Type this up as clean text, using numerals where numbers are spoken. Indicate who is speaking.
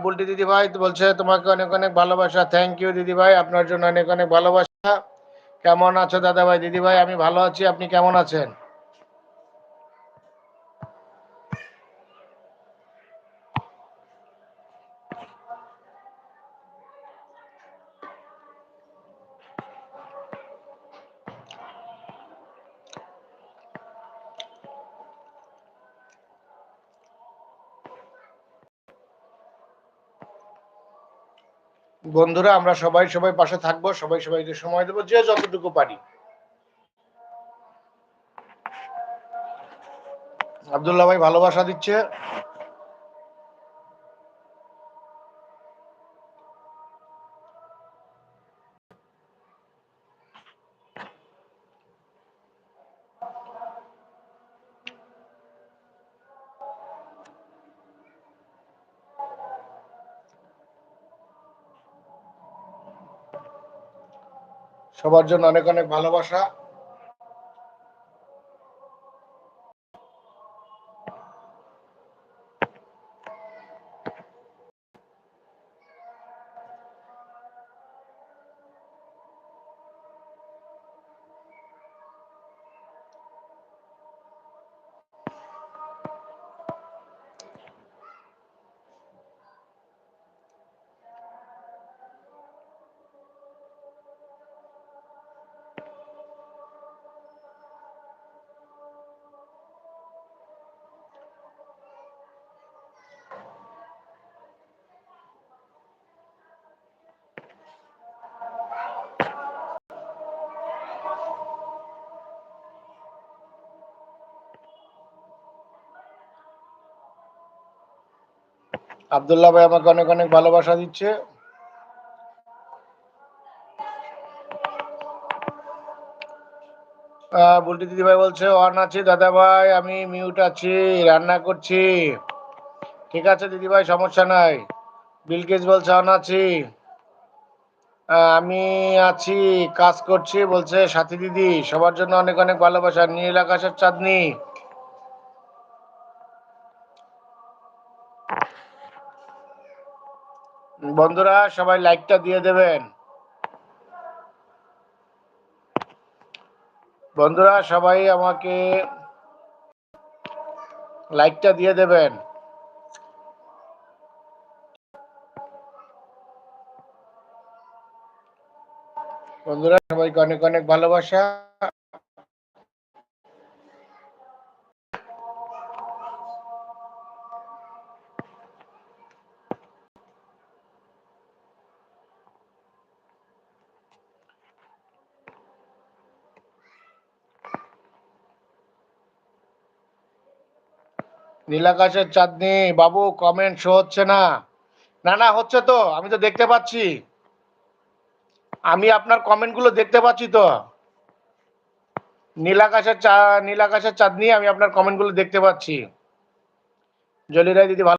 Speaker 1: বুলটি দিদি ভাই বলছে তোমাকে অনেক অনেক ভালোবাসা। থ্যাংক ইউ দিদি ভাই, আপনার জন্য অনেক অনেক ভালোবাসা। কেমন আছো দাদা ভাই? দিদি ভাই আমি ভালো আছি, আপনি কেমন আছেন? বন্ধুরা আমরা সবাই সবাই পাশে থাকবো, সবাই সবাইকে সময় দেবো যে যতটুকু পারি। আব্দুল্লাহ ভাই ভালোবাসা দিচ্ছে। সবার জন্য অনেক অনেক ভালোবাসা। আব্দুল্লাহ ভাই আমাকে অনেক অনেক ভালোবাসা দিচ্ছে। বুলটি দিদি ভাই বলছে অন আছি দাদা ভাই, আমি মিউট আছি, রান্না করছি। ঠিক আছে দিদি ভাই, সমস্যা নাই। বিলকিস বলছে অন আছি। আমি আছি, কাজ করছি বলছে সাথী দিদি। সবার জন্য অনেক অনেক ভালোবাসা। নীল আকাশের চাঁদনি। বন্ধুরা সবাই লাইকটা দিয়ে দেবেন। বন্ধুরা সবাই আমাকে লাইকটা দিয়ে দেবেন। বন্ধুরা সবাইকে অনেক অনেক ভালোবাসা। নীলাকাশের চাঁদনি বাবু কমেন্ট শো হচ্ছে না। না না হচ্ছে তো, আমি তো দেখতে পাচ্ছি। আমি আপনার কমেন্টগুলো দেখতে পাচ্ছি তো। নীলাকাশের চাঁদনি, আমি আপনার কমেন্টগুলো দেখতে পাচ্ছি। জলি রায় দিদি ভালো